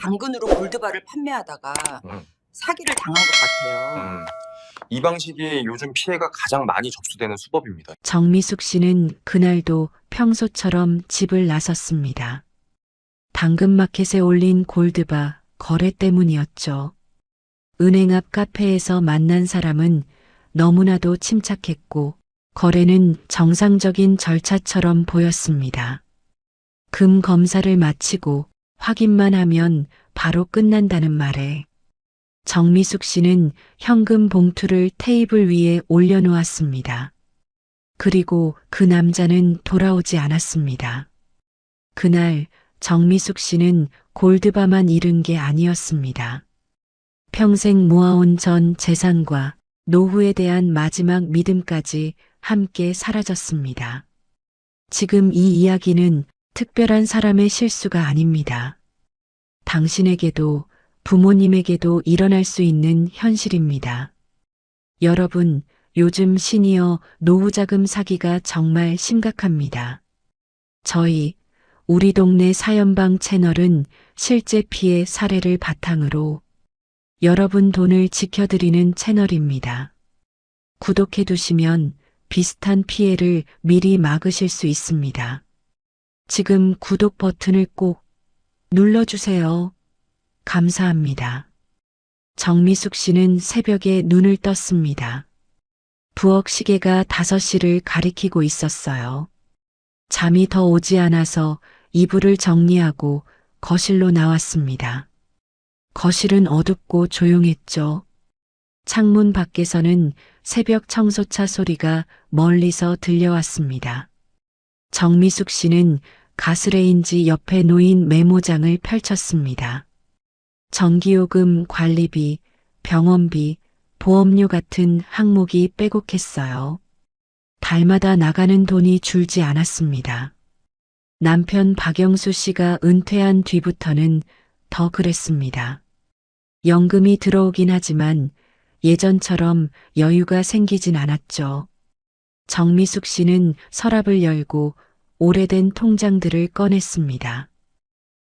당근으로 골드바를 판매하다가 음, 사기를 당한 것 같아요. 이 방식이 요즘 피해가 가장 많이 접수되는 수법입니다. 정미숙 씨는 그날도 평소처럼 집을 나섰습니다. 당근마켓에 올린 골드바 거래 때문이었죠. 은행 앞 카페에서 만난 사람은 너무나도 침착했고 거래는 정상적인 절차처럼 보였습니다. 금 검사를 마치고 확인만 하면 바로 끝난다는 말에 정미숙 씨는 현금 봉투를 테이블 위에 올려놓았습니다. 그리고 그 남자는 돌아오지 않았습니다. 그날 정미숙 씨는 골드바만 잃은 게 아니었습니다. 평생 모아온 전 재산과 노후에 대한 마지막 믿음까지 함께 사라졌습니다. 지금 이 이야기는 특별한 사람의 실수가 아닙니다. 당신에게도 부모님에게도 일어날 수 있는 현실입니다. 여러분, 요즘 시니어 노후자금 사기가 정말 심각합니다. 저희 우리 동네 사연방 채널은 실제 피해 사례를 바탕으로 여러분 돈을 지켜드리는 채널입니다. 구독해 두시면 비슷한 피해를 미리 막으실 수 있습니다. 지금 구독 버튼을 꼭 눌러주세요. 감사합니다. 정미숙 씨는 새벽에 눈을 떴습니다. 부엌 시계가 5시를 가리키고 있었어요. 잠이 더 오지 않아서 이불을 정리하고 거실로 나왔습니다. 거실은 어둡고 조용했죠. 창문 밖에서는 새벽 청소차 소리가 멀리서 들려왔습니다. 정미숙 씨는 가스레인지 옆에 놓인 메모장을 펼쳤습니다. 전기요금, 관리비, 병원비, 보험료 같은 항목이 빼곡했어요. 달마다 나가는 돈이 줄지 않았습니다. 남편 박영수 씨가 은퇴한 뒤부터는 더 그랬습니다. 연금이 들어오긴 하지만 예전처럼 여유가 생기진 않았죠. 정미숙 씨는 서랍을 열고 오래된 통장들을 꺼냈습니다.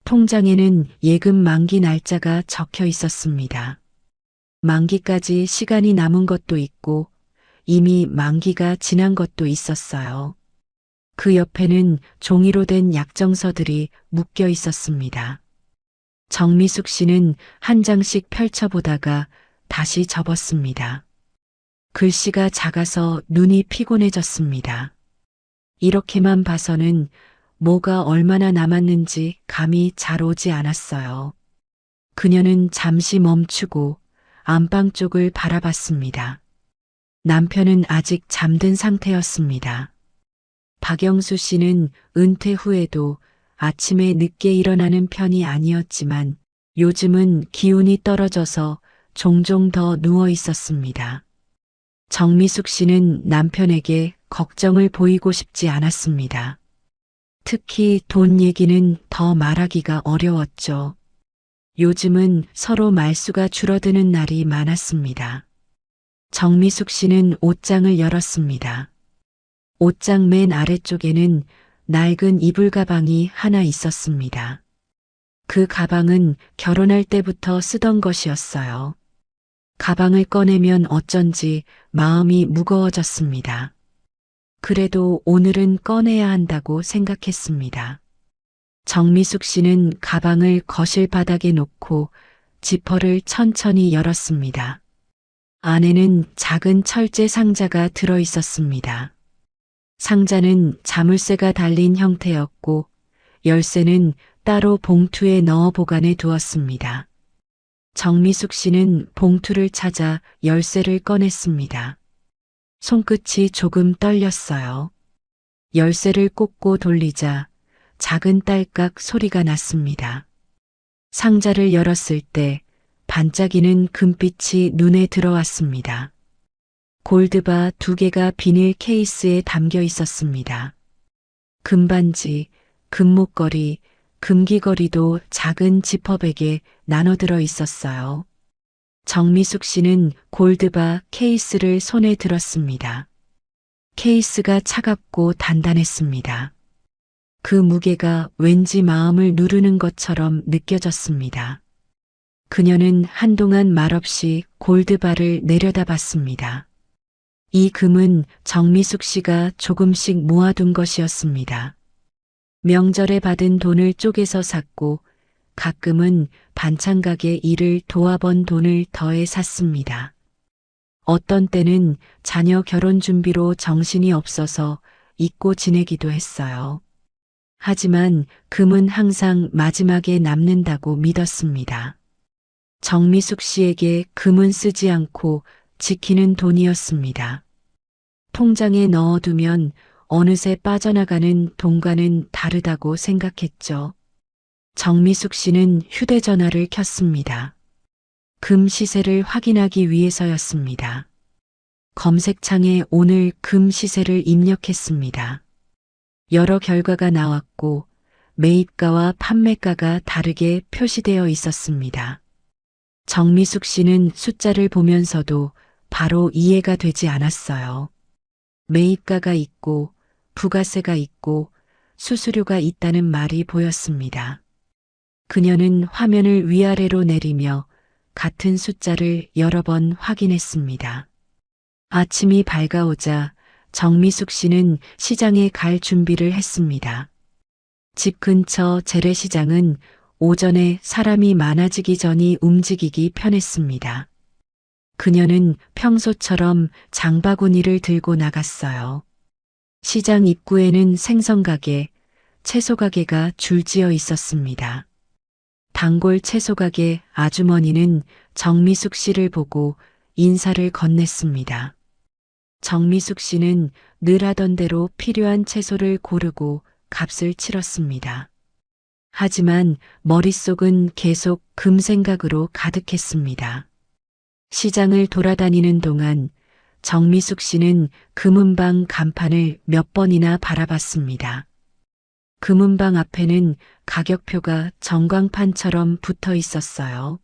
통장에는 예금 만기 날짜가 적혀 있었습니다. 만기까지 시간이 남은 것도 있고 이미 만기가 지난 것도 있었어요. 그 옆에는 종이로 된 약정서들이 묶여 있었습니다. 정미숙 씨는 한 장씩 펼쳐보다가 다시 접었습니다. 글씨가 작아서 눈이 피곤해졌습니다. 이렇게만 봐서는 뭐가 얼마나 남았는지 감이 잘 오지 않았어요. 그녀는 잠시 멈추고 안방 쪽을 바라봤습니다. 남편은 아직 잠든 상태였습니다. 박영수 씨는 은퇴 후에도 아침에 늦게 일어나는 편이 아니었지만 요즘은 기운이 떨어져서 종종 더 누워 있었습니다. 정미숙 씨는 남편에게 걱정을 보이고 싶지 않았습니다. 특히 돈 얘기는 더 말하기가 어려웠죠. 요즘은 서로 말수가 줄어드는 날이 많았습니다. 정미숙 씨는 옷장을 열었습니다. 옷장 맨 아래쪽에는 낡은 이불 가방이 하나 있었습니다. 그 가방은 결혼할 때부터 쓰던 것이었어요. 가방을 꺼내면 어쩐지 마음이 무거워졌습니다. 그래도 오늘은 꺼내야 한다고 생각했습니다. 정미숙 씨는 가방을 거실 바닥에 놓고 지퍼를 천천히 열었습니다. 안에는 작은 철제 상자가 들어 있었습니다. 상자는 자물쇠가 달린 형태였고 열쇠는 따로 봉투에 넣어 보관해 두었습니다. 정미숙 씨는 봉투를 찾아 열쇠를 꺼냈습니다. 손끝이 조금 떨렸어요. 열쇠를 꽂고 돌리자 작은 딸깍 소리가 났습니다. 상자를 열었을 때 반짝이는 금빛이 눈에 들어왔습니다. 골드바 2개가 비닐 케이스에 담겨 있었습니다. 금반지, 금목걸이, 금귀걸이도 작은 지퍼백에 나눠 들어 있었어요. 정미숙 씨는 골드바 케이스를 손에 들었습니다. 케이스가 차갑고 단단했습니다. 그 무게가 왠지 마음을 누르는 것처럼 느껴졌습니다. 그녀는 한동안 말없이 골드바를 내려다봤습니다. 이 금은 정미숙 씨가 조금씩 모아둔 것이었습니다. 명절에 받은 돈을 쪼개서 샀고 가끔은 반찬가게 일을 도와본 돈을 더해 샀습니다. 어떤 때는 자녀 결혼 준비로 정신이 없어서 잊고 지내기도 했어요. 하지만 금은 항상 마지막에 남는다고 믿었습니다. 정미숙 씨에게 금은 쓰지 않고 지키는 돈이었습니다. 통장에 넣어두면 어느새 빠져나가는 돈과는 다르다고 생각했죠. 정미숙 씨는 휴대전화를 켰습니다. 금 시세를 확인하기 위해서였습니다. 검색창에 오늘 금 시세를 입력했습니다. 여러 결과가 나왔고 매입가와 판매가가 다르게 표시되어 있었습니다. 정미숙 씨는 숫자를 보면서도 바로 이해가 되지 않았어요. 매입가가 있고 부가세가 있고 수수료가 있다는 말이 보였습니다. 그녀는 화면을 위아래로 내리며 같은 숫자를 여러 번 확인했습니다. 아침이 밝아오자 정미숙 씨는 시장에 갈 준비를 했습니다. 집 근처 재래시장은 오전에 사람이 많아지기 전이 움직이기 편했습니다. 그녀는 평소처럼 장바구니를 들고 나갔어요. 시장 입구에는 생선가게, 채소가게가 줄지어 있었습니다. 단골 채소가게 아주머니는 정미숙 씨를 보고 인사를 건넸습니다. 정미숙 씨는 늘 하던 대로 필요한 채소를 고르고 값을 치렀습니다. 하지만 머릿속은 계속 금 생각으로 가득했습니다. 시장을 돌아다니는 동안 정미숙 씨는 금은방 간판을 몇 번이나 바라봤습니다. 금은방 앞에는 가격표가 전광판처럼 붙어 있었어요.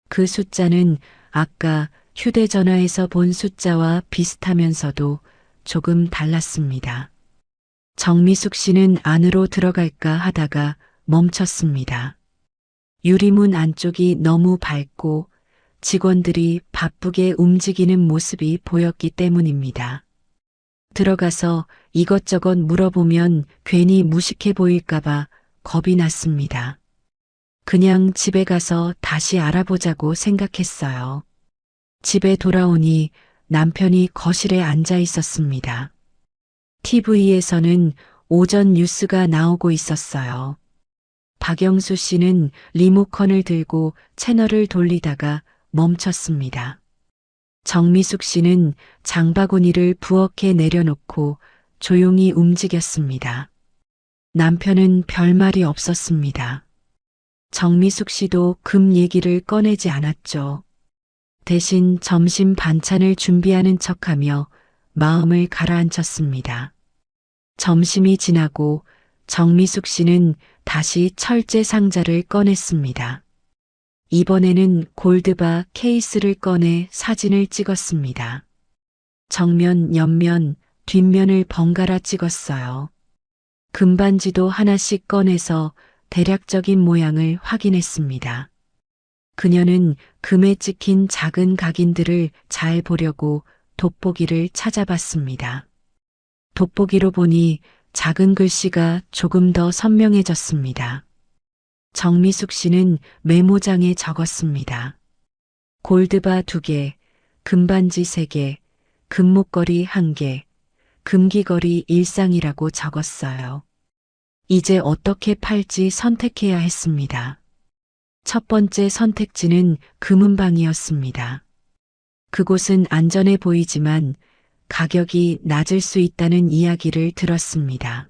그 숫자는 아까 휴대전화에서 본 숫자와 비슷하면서도 조금 달랐습니다. 정미숙 씨는 안으로 들어갈까 하다가 멈췄습니다. 유리문 안쪽이 너무 밝고 직원들이 바쁘게 움직이는 모습이 보였기 때문입니다. 들어가서 이것저것 물어보면 괜히 무식해 보일까봐 겁이 났습니다. 그냥 집에 가서 다시 알아보자고 생각했어요. 집에 돌아오니 남편이 거실에 앉아 있었습니다. TV에서는 오전 뉴스가 나오고 있었어요. 박영수 씨는 리모컨을 들고 채널을 돌리다가 멈췄습니다. 정미숙 씨는 장바구니를 부엌에 내려놓고 조용히 움직였습니다. 남편은 별말이 없었습니다. 정미숙 씨도 금 얘기를 꺼내지 않았죠. 대신 점심 반찬을 준비하는 척하며 마음을 가라앉혔습니다. 점심이 지나고 정미숙 씨는 다시 철제 상자를 꺼냈습니다. 이번에는 골드바 케이스를 꺼내 사진을 찍었습니다. 정면, 옆면, 뒷면을 번갈아 찍었어요. 금반지도 하나씩 꺼내서 대략적인 모양을 확인했습니다. 그녀는 금에 찍힌 작은 각인들을 잘 보려고 돋보기를 찾아봤습니다. 돋보기로 보니 작은 글씨가 조금 더 선명해졌습니다. 정미숙 씨는 메모장에 적었습니다. 골드바 2개, 금반지 3개, 금목걸이 1개, 금귀걸이 일상이라고 적었어요. 이제 어떻게 팔지 선택해야 했습니다. 첫 번째 선택지는 금은방이었습니다. 그곳은 안전해 보이지만 가격이 낮을 수 있다는 이야기를 들었습니다.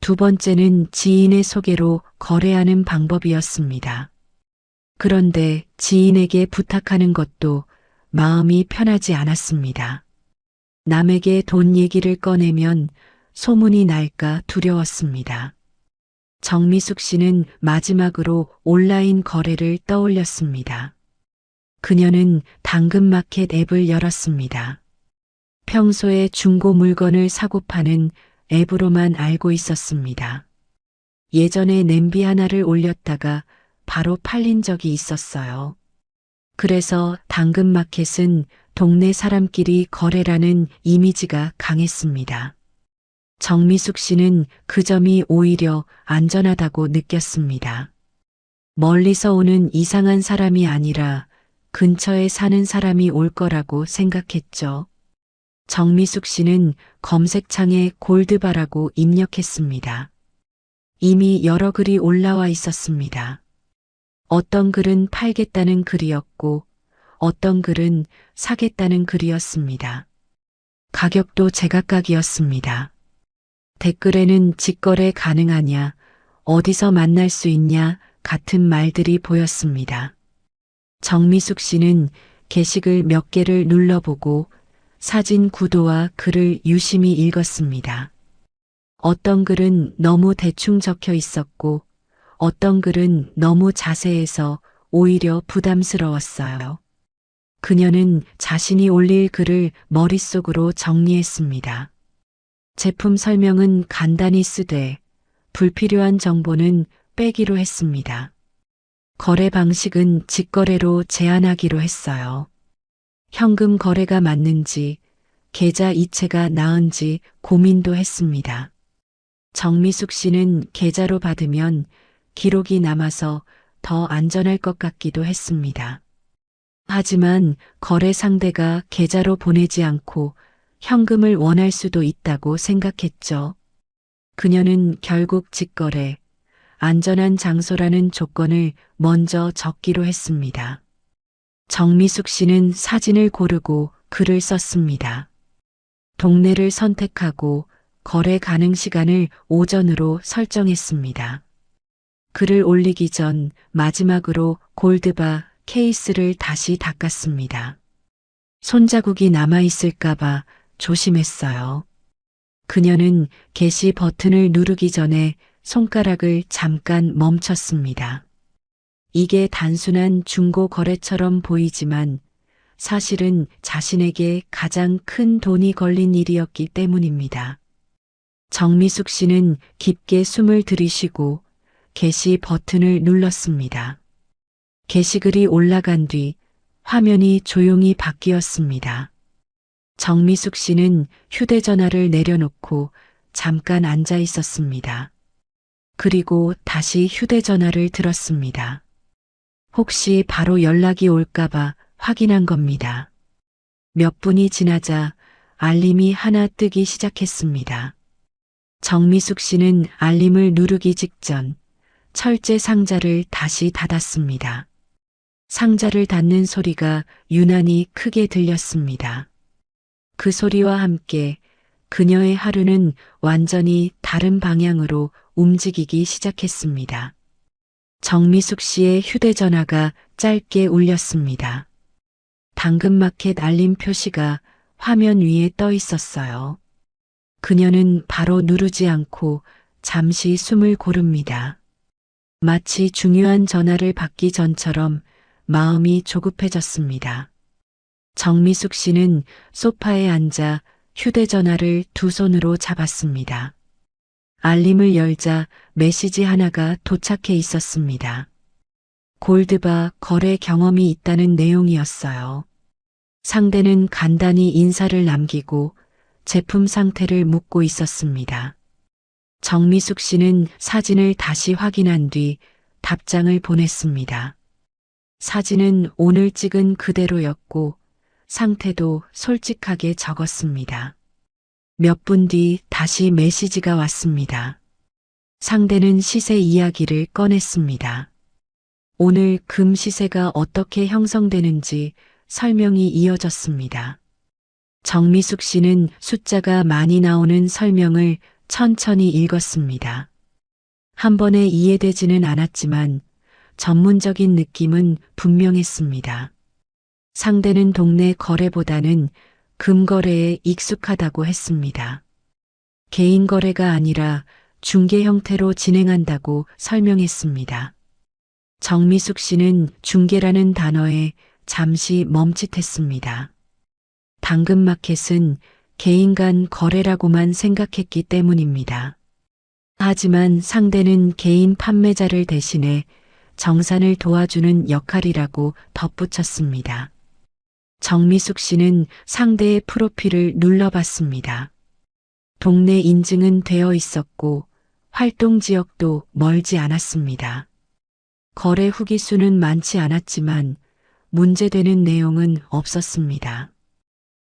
두 번째는 지인의 소개로 거래하는 방법이었습니다. 그런데 지인에게 부탁하는 것도 마음이 편하지 않았습니다. 남에게 돈 얘기를 꺼내면 소문이 날까 두려웠습니다. 정미숙 씨는 마지막으로 온라인 거래를 떠올렸습니다. 그녀는 당근마켓 앱을 열었습니다. 평소에 중고 물건을 사고 파는 앱으로만 알고 있었습니다. 예전에 냄비 하나를 올렸다가 바로 팔린 적이 있었어요. 그래서 당근마켓은 동네 사람끼리 거래라는 이미지가 강했습니다. 정미숙 씨는 그 점이 오히려 안전하다고 느꼈습니다. 멀리서 오는 이상한 사람이 아니라 근처에 사는 사람이 올 거라고 생각했죠. 정미숙 씨는 검색창에 골드바라고 입력했습니다. 이미 여러 글이 올라와 있었습니다. 어떤 글은 팔겠다는 글이었고 어떤 글은 사겠다는 글이었습니다. 가격도 제각각이었습니다. 댓글에는 직거래 가능하냐, 어디서 만날 수 있냐 같은 말들이 보였습니다. 정미숙 씨는 게시글 몇 개를 눌러보고 사진 구도와 글을 유심히 읽었습니다. 어떤 글은 너무 대충 적혀 있었고 어떤 글은 너무 자세해서 오히려 부담스러웠어요. 그녀는 자신이 올릴 글을 머릿속으로 정리했습니다. 제품 설명은 간단히 쓰되 불필요한 정보는 빼기로 했습니다. 거래 방식은 직거래로 제한하기로 했어요. 현금 거래가 맞는지 계좌 이체가 나은지 고민도 했습니다. 정미숙 씨는 계좌로 받으면 기록이 남아서 더 안전할 것 같기도 했습니다. 하지만 거래 상대가 계좌로 보내지 않고 현금을 원할 수도 있다고 생각했죠. 그녀는 결국 직거래, 안전한 장소라는 조건을 먼저 적기로 했습니다. 정미숙 씨는 사진을 고르고 글을 썼습니다. 동네를 선택하고 거래 가능 시간을 오전으로 설정했습니다. 글을 올리기 전 마지막으로 골드바 케이스를 다시 닦았습니다. 손자국이 남아있을까봐 조심했어요. 그녀는 게시 버튼을 누르기 전에 손가락을 잠깐 멈췄습니다. 이게 단순한 중고 거래처럼 보이지만 사실은 자신에게 가장 큰 돈이 걸린 일이었기 때문입니다. 정미숙 씨는 깊게 숨을 들이쉬고 게시 버튼을 눌렀습니다. 게시글이 올라간 뒤 화면이 조용히 바뀌었습니다. 정미숙 씨는 휴대전화를 내려놓고 잠깐 앉아 있었습니다. 그리고 다시 휴대전화를 들었습니다. 혹시 바로 연락이 올까봐 확인한 겁니다. 몇 분이 지나자 알림이 하나 뜨기 시작했습니다. 정미숙 씨는 알림을 누르기 직전 철제 상자를 다시 닫았습니다. 상자를 닫는 소리가 유난히 크게 들렸습니다. 그 소리와 함께 그녀의 하루는 완전히 다른 방향으로 움직이기 시작했습니다. 정미숙 씨의 휴대전화가 짧게 울렸습니다. 당근마켓 알림 표시가 화면 위에 떠 있었어요. 그녀는 바로 누르지 않고 잠시 숨을 고릅니다. 마치 중요한 전화를 받기 전처럼 마음이 조급해졌습니다. 정미숙 씨는 소파에 앉아 휴대전화를 두 손으로 잡았습니다. 알림을 열자 메시지 하나가 도착해 있었습니다. 골드바 거래 경험이 있다는 내용이었어요. 상대는 간단히 인사를 남기고 제품 상태를 묻고 있었습니다. 정미숙 씨는 사진을 다시 확인한 뒤 답장을 보냈습니다. 사진은 오늘 찍은 그대로였고 상태도 솔직하게 적었습니다. 몇 분 뒤 다시 메시지가 왔습니다. 상대는 시세 이야기를 꺼냈습니다. 오늘 금 시세가 어떻게 형성되는지 설명이 이어졌습니다. 정미숙 씨는 숫자가 많이 나오는 설명을 천천히 읽었습니다. 한 번에 이해되지는 않았지만 전문적인 느낌은 분명했습니다. 상대는 동네 거래보다는 금거래에 익숙하다고 했습니다. 개인 거래가 아니라 중개 형태로 진행한다고 설명했습니다. 정미숙 씨는 중개라는 단어에 잠시 멈칫했습니다. 당근마켓은 개인 간 거래라고만 생각했기 때문입니다. 하지만 상대는 개인 판매자를 대신해 정산을 도와주는 역할이라고 덧붙였습니다. 정미숙 씨는 상대의 프로필을 눌러봤습니다. 동네 인증은 되어 있었고 활동 지역도 멀지 않았습니다. 거래 후기 수는 많지 않았지만 문제되는 내용은 없었습니다.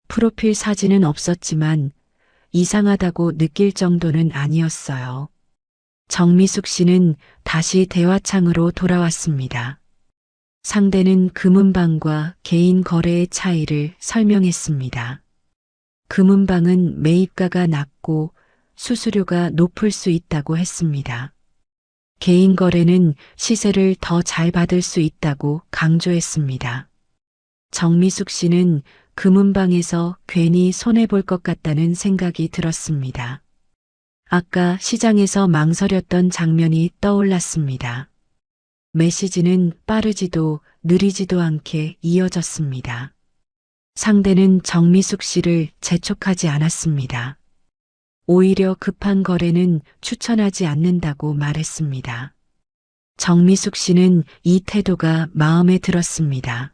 프로필 사진은 없었지만 이상하다고 느낄 정도는 아니었어요. 정미숙 씨는 다시 대화창으로 돌아왔습니다. 상대는 금은방과 개인 거래의 차이를 설명했습니다. 금은방은 매입가가 낮고 수수료가 높을 수 있다고 했습니다. 개인 거래는 시세를 더 잘 받을 수 있다고 강조했습니다. 정미숙 씨는 금은방에서 괜히 손해볼 것 같다는 생각이 들었습니다. 아까 시장에서 망설였던 장면이 떠올랐습니다. 메시지는 빠르지도 느리지도 않게 이어졌습니다. 상대는 정미숙 씨를 재촉하지 않았습니다. 오히려 급한 거래는 추천하지 않는다고 말했습니다. 정미숙 씨는 이 태도가 마음에 들었습니다.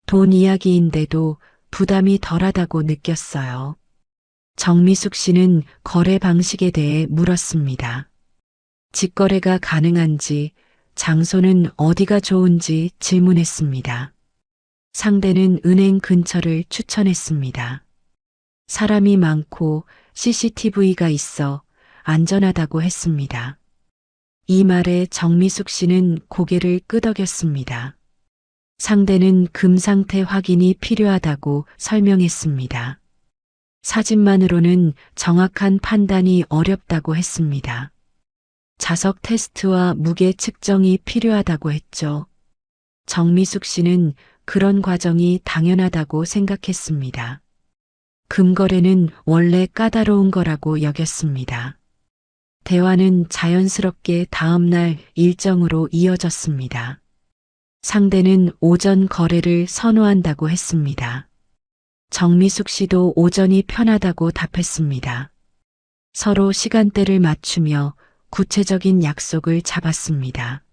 돈 이야기인데도 부담이 덜하다고 느꼈어요. 정미숙 씨는 거래 방식에 대해 물었습니다. 직거래가 가능한지, 장소는 어디가 좋은지 질문했습니다. 상대는 은행 근처를 추천했습니다. 사람이 많고 CCTV가 있어 안전하다고 했습니다. 이 말에 정미숙 씨는 고개를 끄덕였습니다. 상대는 금 상태 확인이 필요하다고 설명했습니다. 사진만으로는 정확한 판단이 어렵다고 했습니다. 자석 테스트와 무게 측정이 필요하다고 했죠. 정미숙 씨는 그런 과정이 당연하다고 생각했습니다. 금거래는 원래 까다로운 거라고 여겼습니다. 대화는 자연스럽게 다음날 일정으로 이어졌습니다. 상대는 오전 거래를 선호한다고 했습니다. 정미숙 씨도 오전이 편하다고 답했습니다. 서로 시간대를 맞추며 구체적인 약속을 잡았습니다.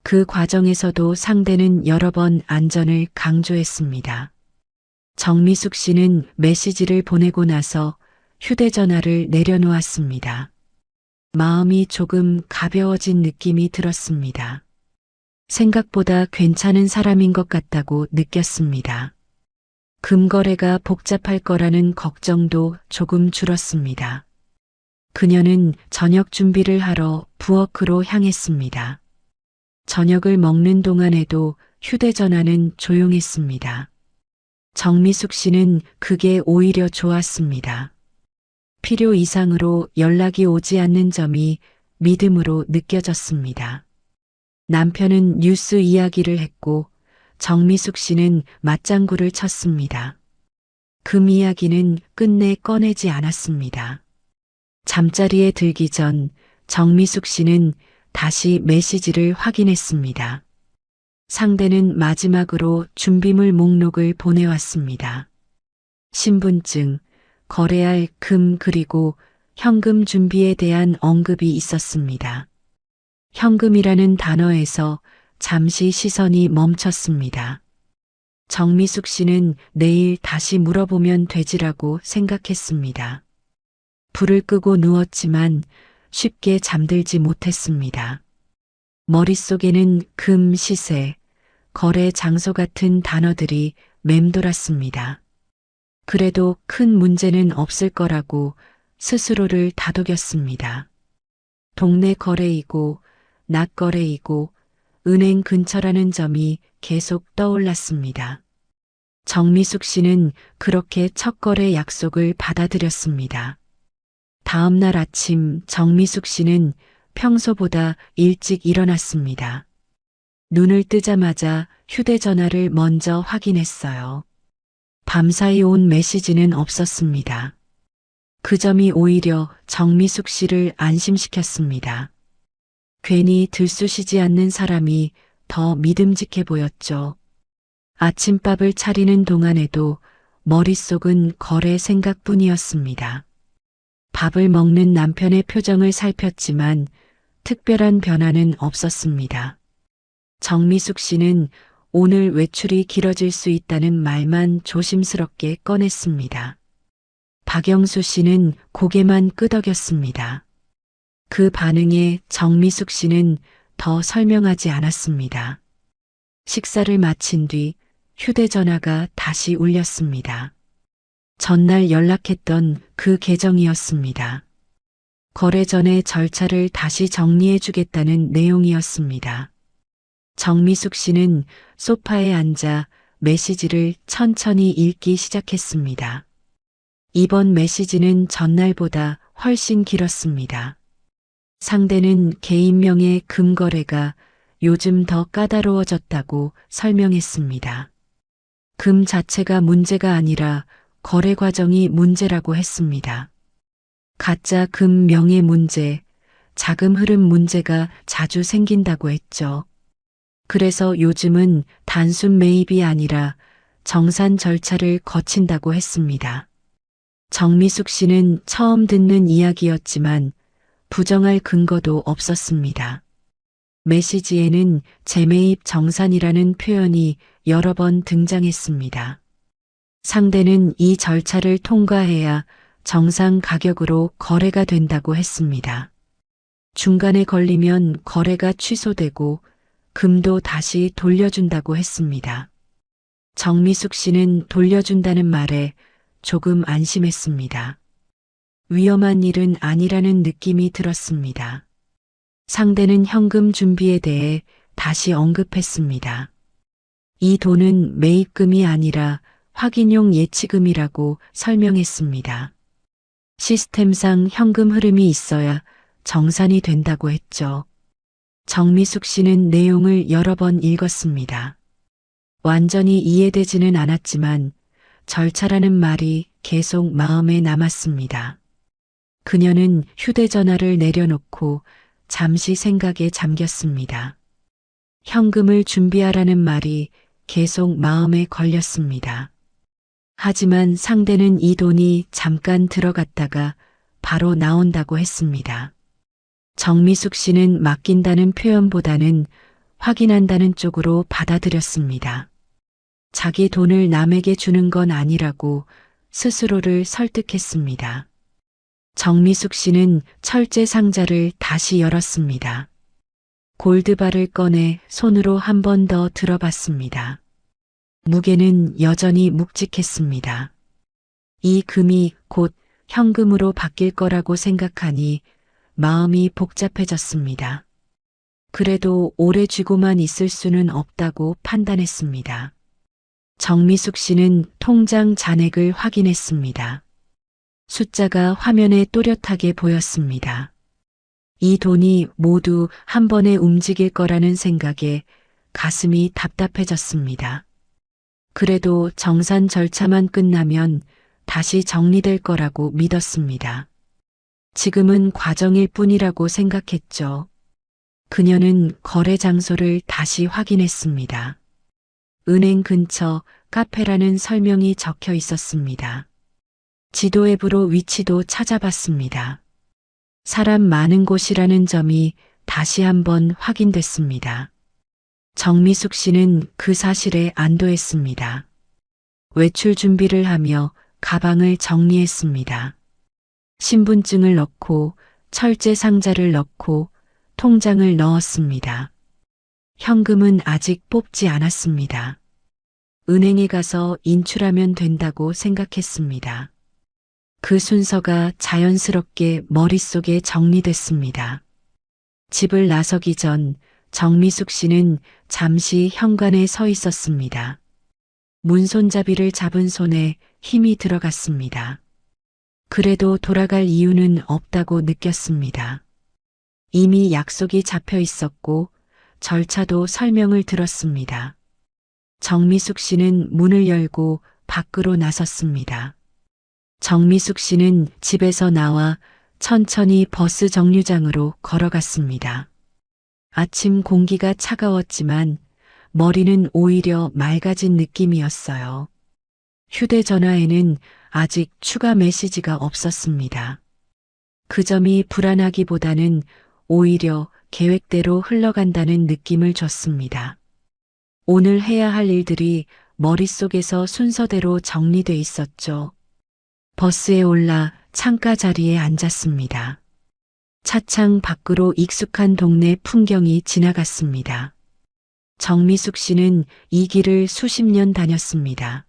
그 과정에서도 상대는 여러 번 안전을 강조했습니다. 정미숙 씨는 메시지를 보내고 나서 휴대전화를 내려놓았습니다. 마음이 조금 가벼워진 느낌이 들었습니다. 생각보다 괜찮은 사람인 것 같다고 느꼈습니다. 금거래가 복잡할 거라는 걱정도 조금 줄었습니다. 그녀는 저녁 준비를 하러 부엌으로 향했습니다. 저녁을 먹는 동안에도 휴대전화는 조용했습니다. 정미숙 씨는 그게 오히려 좋았습니다. 필요 이상으로 연락이 오지 않는 점이 믿음으로 느껴졌습니다. 남편은 뉴스 이야기를 했고 정미숙 씨는 맞장구를 쳤습니다. 금 이야기는 끝내 꺼내지 않았습니다. 잠자리에 들기 전 정미숙 씨는 다시 메시지를 확인했습니다. 상대는 마지막으로 준비물 목록을 보내왔습니다. 신분증, 거래할 금 그리고 현금 준비에 대한 언급이 있었습니다. 현금이라는 단어에서 잠시 시선이 멈췄습니다. 정미숙 씨는 내일 다시 물어보면 되지라고 생각했습니다. 불을 끄고 누웠지만 쉽게 잠들지 못했습니다. 머릿속에는 금 시세, 거래 장소 같은 단어들이 맴돌았습니다. 그래도 큰 문제는 없을 거라고 스스로를 다독였습니다. 동네 거래이고 낮 거래이고 은행 근처라는 점이 계속 떠올랐습니다. 정미숙 씨는 그렇게 첫 거래 약속을 받아들였습니다. 다음 날 아침 정미숙 씨는 평소보다 일찍 일어났습니다. 눈을 뜨자마자 휴대전화를 먼저 확인했어요. 밤사이 온 메시지는 없었습니다. 그 점이 오히려 정미숙 씨를 안심시켰습니다. 괜히 들쑤시지 않는 사람이 더 믿음직해 보였죠. 아침밥을 차리는 동안에도 머릿속은 거래 생각뿐이었습니다. 밥을 먹는 남편의 표정을 살폈지만 특별한 변화는 없었습니다. 정미숙 씨는 오늘 외출이 길어질 수 있다는 말만 조심스럽게 꺼냈습니다. 박영수 씨는 고개만 끄덕였습니다. 그 반응에 정미숙 씨는 더 설명하지 않았습니다. 식사를 마친 뒤 휴대전화가 다시 울렸습니다. 전날 연락했던 그 계정이었습니다. 거래 전에 절차를 다시 정리해 주겠다는 내용이었습니다. 정미숙 씨는 소파에 앉아 메시지를 천천히 읽기 시작했습니다. 이번 메시지는 전날보다 훨씬 길었습니다. 상대는 개인명의 금거래가 요즘 더 까다로워졌다고 설명했습니다. 금 자체가 문제가 아니라 거래 과정이 문제라고 했습니다. 가짜 금 명의 문제, 자금 흐름 문제가 자주 생긴다고 했죠. 그래서 요즘은 단순 매입이 아니라 정산 절차를 거친다고 했습니다. 정미숙 씨는 처음 듣는 이야기였지만 부정할 근거도 없었습니다. 메시지에는 재매입 정산이라는 표현이 여러 번 등장했습니다. 상대는 이 절차를 통과해야 정상 가격으로 거래가 된다고 했습니다. 중간에 걸리면 거래가 취소되고 금도 다시 돌려준다고 했습니다. 정미숙 씨는 돌려준다는 말에 조금 안심했습니다. 위험한 일은 아니라는 느낌이 들었습니다. 상대는 현금 준비에 대해 다시 언급했습니다. 이 돈은 매입금이 아니라 확인용 예치금이라고 설명했습니다. 시스템상 현금 흐름이 있어야 정산이 된다고 했죠. 정미숙 씨는 내용을 여러 번 읽었습니다. 완전히 이해되지는 않았지만 절차라는 말이 계속 마음에 남았습니다. 그녀는 휴대전화를 내려놓고 잠시 생각에 잠겼습니다. 현금을 준비하라는 말이 계속 마음에 걸렸습니다. 하지만 상대는 이 돈이 잠깐 들어갔다가 바로 나온다고 했습니다. 정미숙 씨는 맡긴다는 표현보다는 확인한다는 쪽으로 받아들였습니다. 자기 돈을 남에게 주는 건 아니라고 스스로를 설득했습니다. 정미숙 씨는 철제 상자를 다시 열었습니다. 골드바를 꺼내 손으로 한 번 더 들어봤습니다. 무게는 여전히 묵직했습니다. 이 금이 곧 현금으로 바뀔 거라고 생각하니 마음이 복잡해졌습니다. 그래도 오래 쥐고만 있을 수는 없다고 판단했습니다. 정미숙 씨는 통장 잔액을 확인했습니다. 숫자가 화면에 또렷하게 보였습니다. 이 돈이 모두 한 번에 움직일 거라는 생각에 가슴이 답답해졌습니다. 그래도 정산 절차만 끝나면 다시 정리될 거라고 믿었습니다. 지금은 과정일 뿐이라고 생각했죠. 그녀는 거래 장소를 다시 확인했습니다. 은행 근처 카페라는 설명이 적혀 있었습니다. 지도 앱으로 위치도 찾아봤습니다. 사람 많은 곳이라는 점이 다시 한번 확인됐습니다. 정미숙 씨는 그 사실에 안도했습니다. 외출 준비를 하며 가방을 정리했습니다. 신분증을 넣고 철제 상자를 넣고 통장을 넣었습니다. 현금은 아직 뽑지 않았습니다. 은행에 가서 인출하면 된다고 생각했습니다. 그 순서가 자연스럽게 머릿속에 정리됐습니다. 집을 나서기 전 정미숙 씨는 잠시 현관에 서 있었습니다. 문손잡이를 잡은 손에 힘이 들어갔습니다. 그래도 돌아갈 이유는 없다고 느꼈습니다. 이미 약속이 잡혀 있었고 절차도 설명을 들었습니다. 정미숙 씨는 문을 열고 밖으로 나섰습니다. 정미숙 씨는 집에서 나와 천천히 버스 정류장으로 걸어갔습니다. 아침 공기가 차가웠지만 머리는 오히려 맑아진 느낌이었어요. 휴대전화에는 아직 추가 메시지가 없었습니다. 그 점이 불안하기보다는 오히려 계획대로 흘러간다는 느낌을 줬습니다. 오늘 해야 할 일들이 머릿속에서 순서대로 정리돼 있었죠. 버스에 올라 창가 자리에 앉았습니다. 차창 밖으로 익숙한 동네 풍경이 지나갔습니다. 정미숙 씨는 이 길을 수십 년 다녔습니다.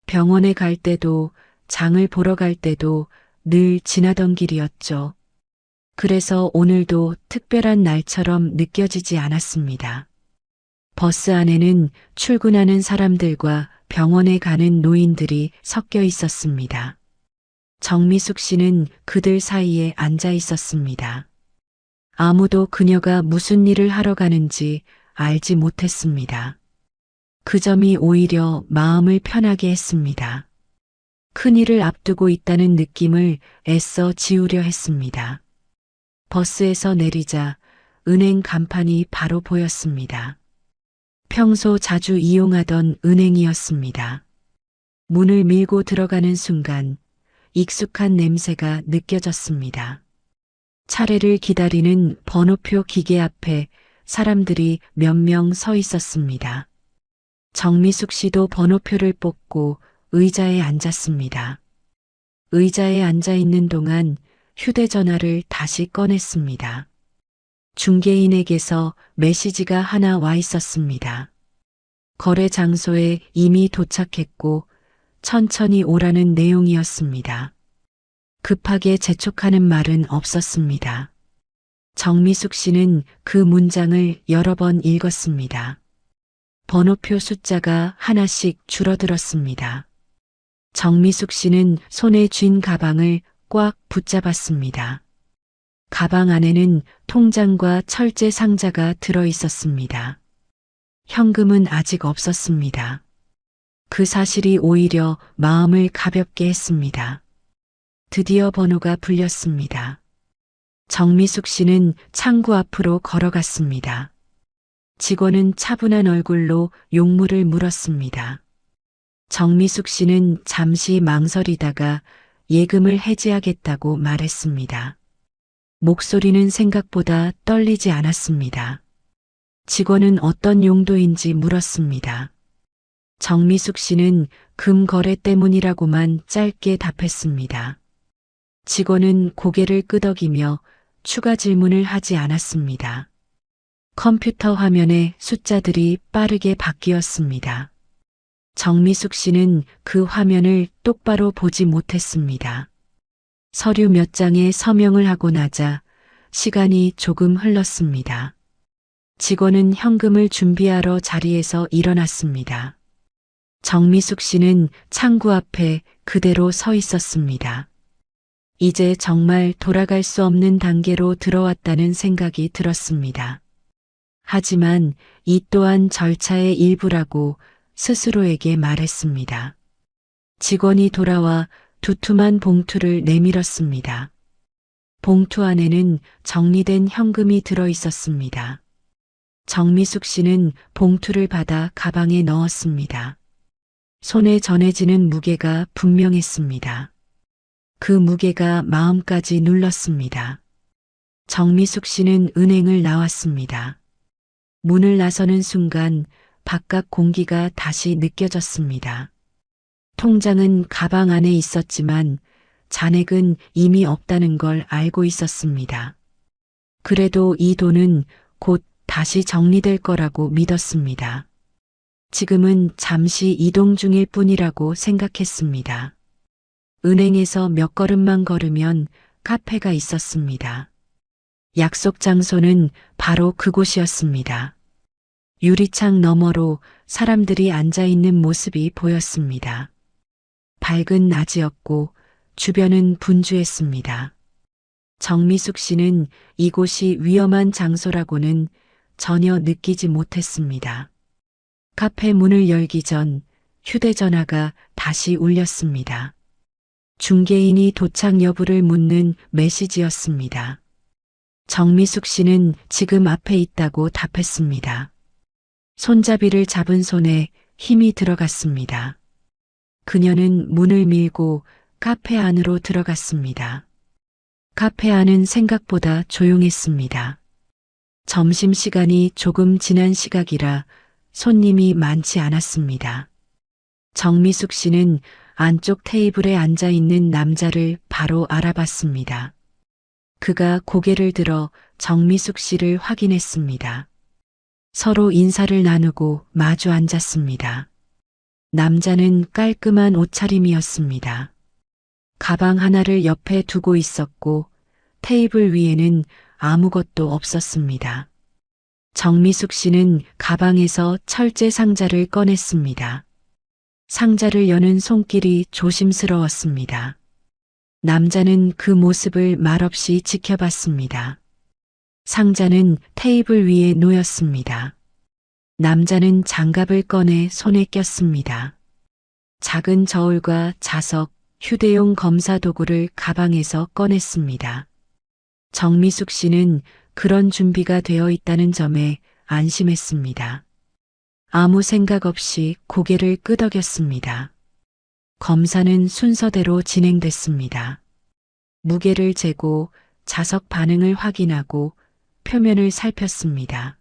병원에 갈 때도 장을 보러 갈 때도 늘 지나던 길이었죠. 그래서 오늘도 특별한 날처럼 느껴지지 않았습니다. 버스 안에는 출근하는 사람들과 병원에 가는 노인들이 섞여 있었습니다. 정미숙 씨는 그들 사이에 앉아 있었습니다. 아무도 그녀가 무슨 일을 하러 가는지 알지 못했습니다. 그 점이 오히려 마음을 편하게 했습니다. 큰일을 앞두고 있다는 느낌을 애써 지우려 했습니다. 버스에서 내리자 은행 간판이 바로 보였습니다. 평소 자주 이용하던 은행이었습니다. 문을 밀고 들어가는 순간 익숙한 냄새가 느껴졌습니다. 차례를 기다리는 번호표 기계 앞에 사람들이 몇 명 서 있었습니다. 정미숙 씨도 번호표를 뽑고 의자에 앉았습니다. 의자에 앉아 있는 동안 휴대전화를 다시 꺼냈습니다. 중개인에게서 메시지가 하나 와 있었습니다. 거래 장소에 이미 도착했고 천천히 오라는 내용이었습니다. 급하게 재촉하는 말은 없었습니다. 정미숙 씨는 그 문장을 여러 번 읽었습니다. 번호표 숫자가 하나씩 줄어들었습니다. 정미숙 씨는 손에 쥔 가방을 꽉 붙잡았습니다. 가방 안에는 통장과 철제 상자가 들어 있었습니다. 현금은 아직 없었습니다. 그 사실이 오히려 마음을 가볍게 했습니다. 드디어 번호가 불렸습니다. 정미숙 씨는 창구 앞으로 걸어갔습니다. 직원은 차분한 얼굴로 용무를 물었습니다. 정미숙 씨는 잠시 망설이다가 예금을 해지하겠다고 말했습니다. 목소리는 생각보다 떨리지 않았습니다. 직원은 어떤 용도인지 물었습니다. 정미숙 씨는 금 거래 때문이라고만 짧게 답했습니다. 직원은 고개를 끄덕이며 추가 질문을 하지 않았습니다. 컴퓨터 화면에 숫자들이 빠르게 바뀌었습니다. 정미숙 씨는 그 화면을 똑바로 보지 못했습니다. 서류 몇 장에 서명을 하고 나자 시간이 조금 흘렀습니다. 직원은 현금을 준비하러 자리에서 일어났습니다. 정미숙 씨는 창구 앞에 그대로 서 있었습니다. 이제 정말 돌아갈 수 없는 단계로 들어왔다는 생각이 들었습니다. 하지만 이 또한 절차의 일부라고 스스로에게 말했습니다. 직원이 돌아와 두툼한 봉투를 내밀었습니다. 봉투 안에는 정리된 현금이 들어 있었습니다. 정미숙 씨는 봉투를 받아 가방에 넣었습니다. 손에 전해지는 무게가 분명했습니다. 그 무게가 마음까지 눌렀습니다. 정미숙 씨는 은행을 나왔습니다. 문을 나서는 순간 바깥 공기가 다시 느껴졌습니다. 통장은 가방 안에 있었지만 잔액은 이미 없다는 걸 알고 있었습니다. 그래도 이 돈은 곧 다시 정리될 거라고 믿었습니다. 지금은 잠시 이동 중일 뿐이라고 생각했습니다. 은행에서 몇 걸음만 걸으면 카페가 있었습니다. 약속 장소는 바로 그곳이었습니다. 유리창 너머로 사람들이 앉아 있는 모습이 보였습니다. 밝은 낮이었고 주변은 분주했습니다. 정미숙 씨는 이곳이 위험한 장소라고는 전혀 느끼지 못했습니다. 카페 문을 열기 전 휴대전화가 다시 울렸습니다. 중개인이 도착 여부를 묻는 메시지였습니다. 정미숙 씨는 지금 앞에 있다고 답했습니다. 손잡이를 잡은 손에 힘이 들어갔습니다. 그녀는 문을 밀고 카페 안으로 들어갔습니다. 카페 안은 생각보다 조용했습니다. 점심시간이 조금 지난 시각이라 손님이 많지 않았습니다. 정미숙 씨는 안쪽 테이블에 앉아 있는 남자를 바로 알아봤습니다. 그가 고개를 들어 정미숙 씨를 확인했습니다. 서로 인사를 나누고 마주 앉았습니다. 남자는 깔끔한 옷차림이었습니다. 가방 하나를 옆에 두고 있었고 테이블 위에는 아무것도 없었습니다. 정미숙 씨는 가방에서 철제 상자를 꺼냈습니다. 상자를 여는 손길이 조심스러웠습니다. 남자는 그 모습을 말없이 지켜봤습니다. 상자는 테이블 위에 놓였습니다. 남자는 장갑을 꺼내 손에 꼈습니다. 작은 저울과 자석, 휴대용 검사 도구를 가방에서 꺼냈습니다. 정미숙 씨는 그런 준비가 되어 있다는 점에 안심했습니다. 아무 생각 없이 고개를 끄덕였습니다. 검사는 순서대로 진행됐습니다. 무게를 재고 자석 반응을 확인하고 표면을 살폈습니다.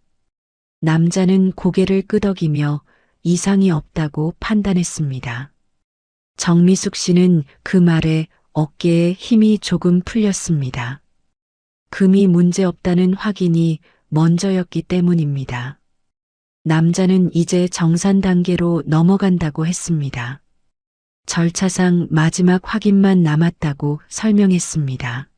남자는 고개를 끄덕이며 이상이 없다고 판단했습니다. 정미숙 씨는 그 말에 어깨에 힘이 조금 풀렸습니다. 금이 문제없다는 확인이 먼저였기 때문입니다. 남자는 이제 정산 단계로 넘어간다고 했습니다. 절차상 마지막 확인만 남았다고 설명했습니다.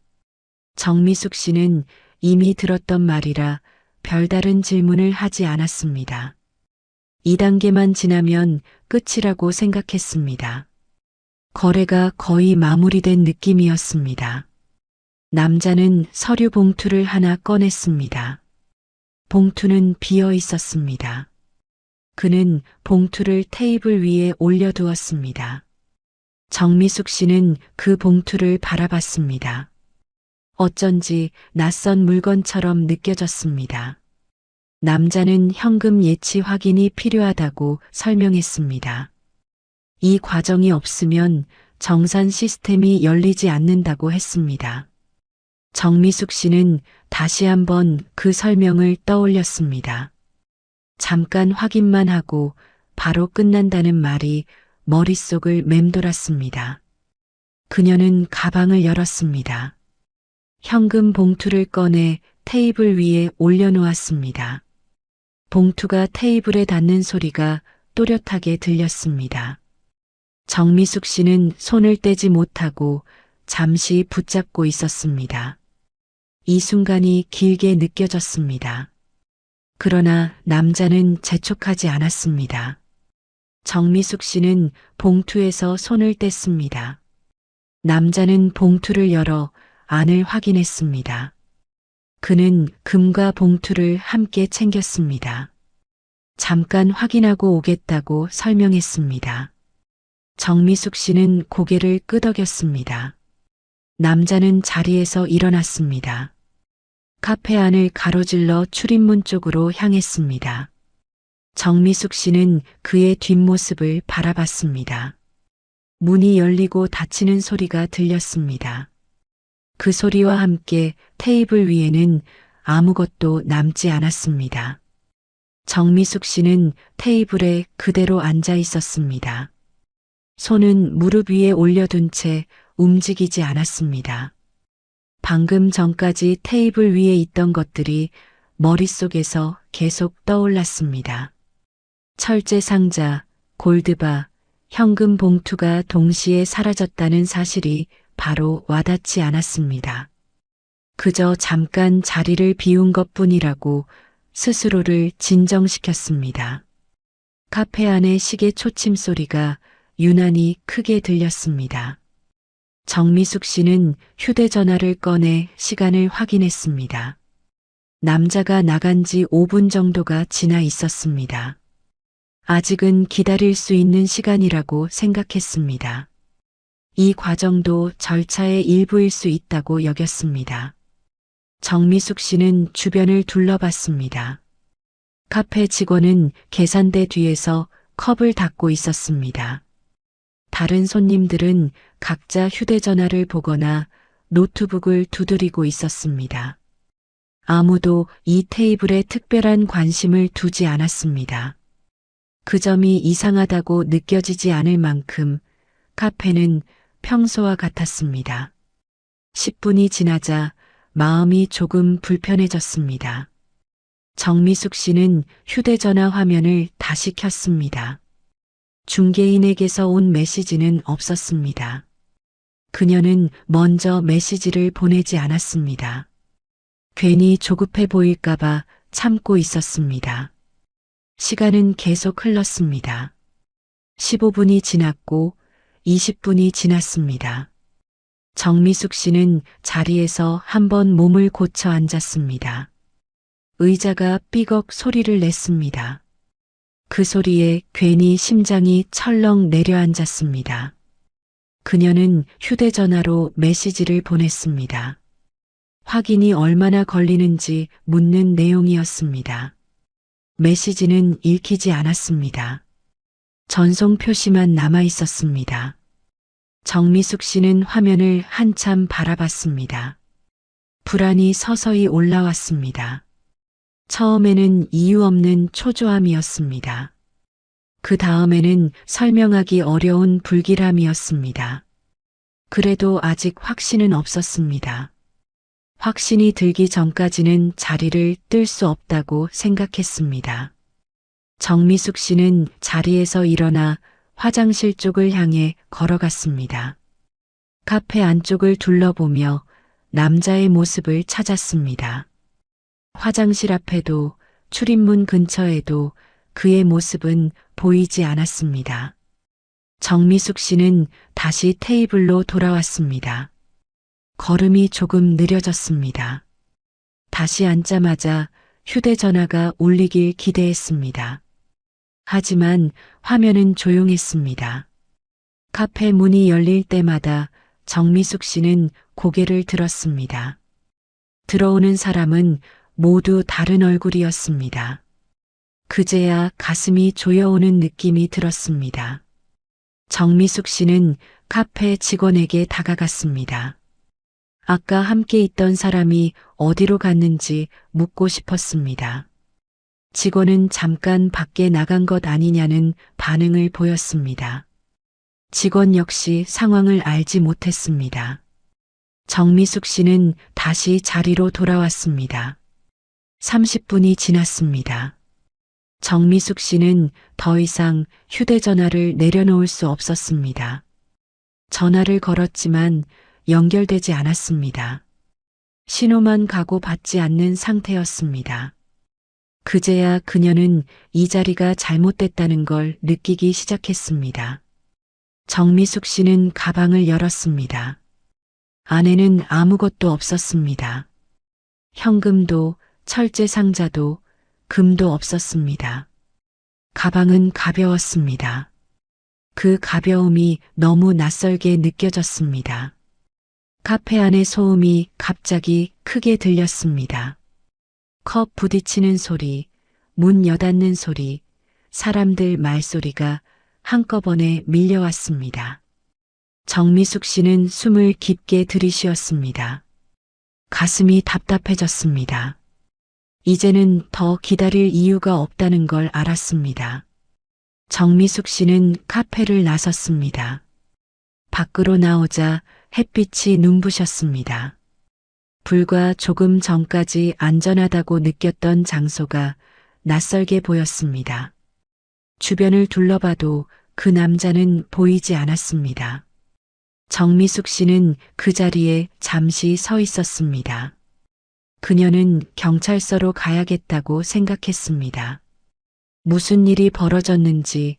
정미숙 씨는 이미 들었던 말이라 별다른 질문을 하지 않았습니다. 2단계만 지나면 끝이라고 생각했습니다. 거래가 거의 마무리된 느낌이었습니다. 남자는 서류 봉투를 하나 꺼냈습니다. 봉투는 비어 있었습니다. 그는 봉투를 테이블 위에 올려두었습니다. 정미숙 씨는 그 봉투를 바라봤습니다. 어쩐지 낯선 물건처럼 느껴졌습니다. 남자는 현금 예치 확인이 필요하다고 설명했습니다. 이 과정이 없으면 정산 시스템이 열리지 않는다고 했습니다. 정미숙 씨는 다시 한번 그 설명을 떠올렸습니다. 잠깐 확인만 하고 바로 끝난다는 말이 머릿속을 맴돌았습니다. 그녀는 가방을 열었습니다. 현금 봉투를 꺼내 테이블 위에 올려놓았습니다. 봉투가 테이블에 닿는 소리가 또렷하게 들렸습니다. 정미숙 씨는 손을 떼지 못하고 잠시 붙잡고 있었습니다. 이 순간이 길게 느껴졌습니다. 그러나 남자는 재촉하지 않았습니다. 정미숙 씨는 봉투에서 손을 뗐습니다. 남자는 봉투를 열어 안을 확인했습니다. 그는 금과 봉투를 함께 챙겼습니다. 잠깐 확인하고 오겠다고 설명했습니다. 정미숙 씨는 고개를 끄덕였습니다. 남자는 자리에서 일어났습니다. 카페 안을 가로질러 출입문 쪽으로 향했습니다. 정미숙 씨는 그의 뒷모습을 바라봤습니다. 문이 열리고 닫히는 소리가 들렸습니다. 그 소리와 함께 테이블 위에는 아무것도 남지 않았습니다. 정미숙 씨는 테이블에 그대로 앉아 있었습니다. 손은 무릎 위에 올려둔 채 움직이지 않았습니다. 방금 전까지 테이블 위에 있던 것들이 머릿속에서 계속 떠올랐습니다. 철제 상자, 골드바, 현금 봉투가 동시에 사라졌다는 사실이 바로 와닿지 않았습니다. 그저 잠깐 자리를 비운 것뿐이라고 스스로를 진정시켰습니다. 카페 안의 시계 초침 소리가 유난히 크게 들렸습니다. 정미숙 씨는 휴대전화를 꺼내 시간을 확인했습니다. 남자가 나간 지 5분 정도가 지나 있었습니다. 아직은 기다릴 수 있는 시간이라고 생각했습니다. 이 과정도 절차의 일부일 수 있다고 여겼습니다. 정미숙 씨는 주변을 둘러봤습니다. 카페 직원은 계산대 뒤에서 컵을 닦고 있었습니다. 다른 손님들은 각자 휴대전화를 보거나 노트북을 두드리고 있었습니다. 아무도 이 테이블에 특별한 관심을 두지 않았습니다. 그 점이 이상하다고 느껴지지 않을 만큼 카페는 평소와 같았습니다. 10분이 지나자 마음이 조금 불편해졌습니다. 정미숙 씨는 휴대전화 화면을 다시 켰습니다. 중개인에게서 온 메시지는 없었습니다. 그녀는 먼저 메시지를 보내지 않았습니다. 괜히 조급해 보일까봐 참고 있었습니다. 시간은 계속 흘렀습니다. 15분이 지났고 20분이 지났습니다. 정미숙 씨는 자리에서 한번 몸을 고쳐 앉았습니다. 의자가 삐걱 소리를 냈습니다. 그 소리에 괜히 심장이 철렁 내려앉았습니다. 그녀는 휴대전화로 메시지를 보냈습니다. 확인이 얼마나 걸리는지 묻는 내용이었습니다. 메시지는 읽히지 않았습니다. 전송 표시만 남아 있었습니다. 정미숙 씨는 화면을 한참 바라봤습니다. 불안이 서서히 올라왔습니다. 처음에는 이유 없는 초조함이었습니다. 그 다음에는 설명하기 어려운 불길함이었습니다. 그래도 아직 확신은 없었습니다. 확신이 들기 전까지는 자리를 뜰 수 없다고 생각했습니다. 정미숙 씨는 자리에서 일어나 화장실 쪽을 향해 걸어갔습니다. 카페 안쪽을 둘러보며 남자의 모습을 찾았습니다. 화장실 앞에도 출입문 근처에도 그의 모습은 보이지 않았습니다. 정미숙 씨는 다시 테이블로 돌아왔습니다. 걸음이 조금 느려졌습니다. 다시 앉자마자 휴대전화가 울리길 기대했습니다. 하지만 화면은 조용했습니다. 카페 문이 열릴 때마다 정미숙 씨는 고개를 들었습니다. 들어오는 사람은 모두 다른 얼굴이었습니다. 그제야 가슴이 조여오는 느낌이 들었습니다. 정미숙 씨는 카페 직원에게 다가갔습니다. 아까 함께 있던 사람이 어디로 갔는지 묻고 싶었습니다. 직원은 잠깐 밖에 나간 것 아니냐는 반응을 보였습니다. 직원 역시 상황을 알지 못했습니다. 정미숙 씨는 다시 자리로 돌아왔습니다. 30분이 지났습니다. 정미숙 씨는 더 이상 휴대전화를 내려놓을 수 없었습니다. 전화를 걸었지만 연결되지 않았습니다. 신호만 가고 받지 않는 상태였습니다. 그제야 그녀는 이 자리가 잘못됐다는 걸 느끼기 시작했습니다. 정미숙 씨는 가방을 열었습니다. 안에는 아무것도 없었습니다. 현금도 철제 상자도 금도 없었습니다. 가방은 가벼웠습니다. 그 가벼움이 너무 낯설게 느껴졌습니다. 카페 안의 소음이 갑자기 크게 들렸습니다. 컵 부딪히는 소리, 문 여닫는 소리, 사람들 말소리가 한꺼번에 밀려왔습니다. 정미숙 씨는 숨을 깊게 들이쉬었습니다. 가슴이 답답해졌습니다. 이제는 더 기다릴 이유가 없다는 걸 알았습니다. 정미숙 씨는 카페를 나섰습니다. 밖으로 나오자 햇빛이 눈부셨습니다. 불과 조금 전까지 안전하다고 느꼈던 장소가 낯설게 보였습니다. 주변을 둘러봐도 그 남자는 보이지 않았습니다. 정미숙 씨는 그 자리에 잠시 서 있었습니다. 그녀는 경찰서로 가야겠다고 생각했습니다. 무슨 일이 벌어졌는지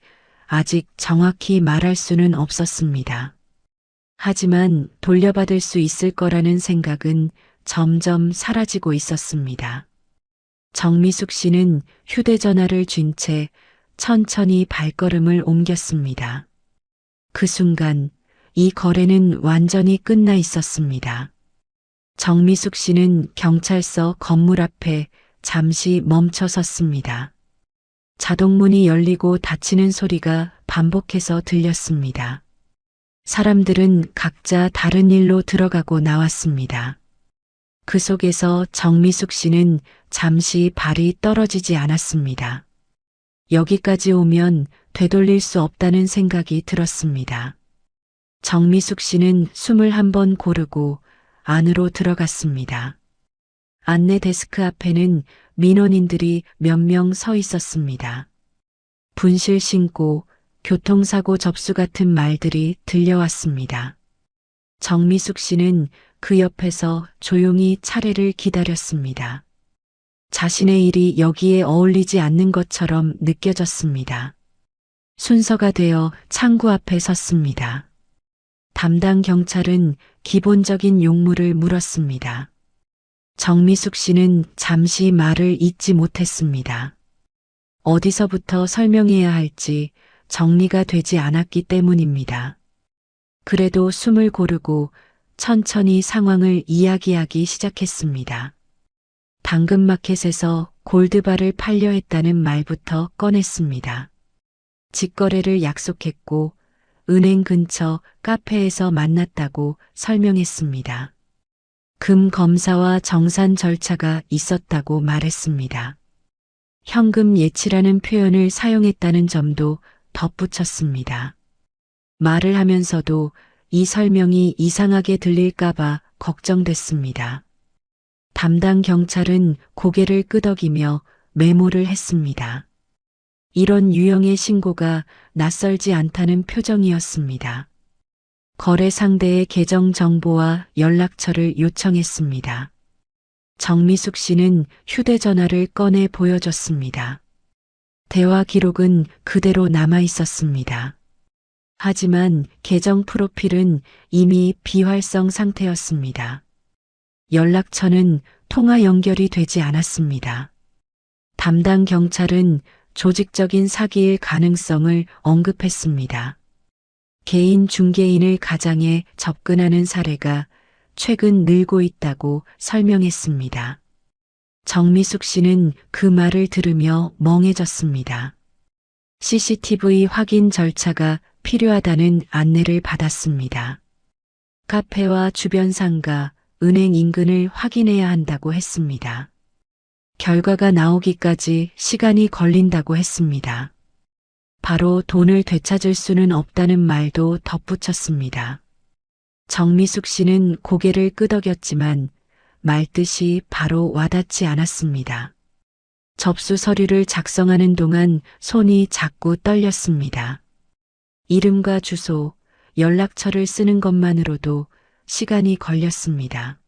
아직 정확히 말할 수는 없었습니다. 하지만 돌려받을 수 있을 거라는 생각은 점점 사라지고 있었습니다. 정미숙 씨는 휴대전화를 쥔 채 천천히 발걸음을 옮겼습니다. 그 순간 이 거래는 완전히 끝나 있었습니다. 정미숙 씨는 경찰서 건물 앞에 잠시 멈춰 섰습니다. 자동문이 열리고 닫히는 소리가 반복해서 들렸습니다. 사람들은 각자 다른 일로 들어가고 나왔습니다. 그 속에서 정미숙 씨는 잠시 발이 떨어지지 않았습니다. 여기까지 오면 되돌릴 수 없다는 생각이 들었습니다. 정미숙 씨는 숨을 한번 고르고 안으로 들어갔습니다. 안내 데스크 앞에는 민원인들이 몇 명 서 있었습니다. 분실 신고, 교통사고 접수 같은 말들이 들려왔습니다. 정미숙 씨는 그 옆에서 조용히 차례를 기다렸습니다. 자신의 일이 여기에 어울리지 않는 것처럼 느껴졌습니다. 순서가 되어 창구 앞에 섰습니다. 담당 경찰은 기본적인 용무를 물었습니다. 정미숙 씨는 잠시 말을 잇지 못했습니다. 어디서부터 설명해야 할지 정리가 되지 않았기 때문입니다. 그래도 숨을 고르고 천천히 상황을 이야기하기 시작했습니다. 당근마켓에서 골드바를 팔려 했다는 말부터 꺼냈습니다. 직거래를 약속했고 은행 근처 카페에서 만났다고 설명했습니다. 금 검사와 정산 절차가 있었다고 말했습니다. 현금 예치라는 표현을 사용했다는 점도 덧붙였습니다. 말을 하면서도 이 설명이 이상하게 들릴까봐 걱정됐습니다. 담당 경찰은 고개를 끄덕이며 메모를 했습니다. 이런 유형의 신고가 낯설지 않다는 표정이었습니다. 거래 상대의 계정 정보와 연락처를 요청했습니다. 정미숙 씨는 휴대전화를 꺼내 보여줬습니다. 대화 기록은 그대로 남아 있었습니다. 하지만 계정 프로필은 이미 비활성 상태였습니다. 연락처는 통화 연결이 되지 않았습니다. 담당 경찰은 조직적인 사기일 가능성을 언급했습니다. 개인 중개인을 가장해 접근하는 사례가 최근 늘고 있다고 설명했습니다. 정미숙 씨는 그 말을 들으며 멍해졌습니다. CCTV 확인 절차가 필요하다는 안내를 받았습니다. 카페와 주변 상가, 은행 인근을 확인해야 한다고 했습니다. 결과가 나오기까지 시간이 걸린다고 했습니다. 바로 돈을 되찾을 수는 없다는 말도 덧붙였습니다. 정미숙 씨는 고개를 끄덕였지만 말뜻이 바로 와닿지 않았습니다. 접수 서류를 작성하는 동안 손이 자꾸 떨렸습니다. 이름과 주소, 연락처를 쓰는 것만으로도 시간이 걸렸습니다.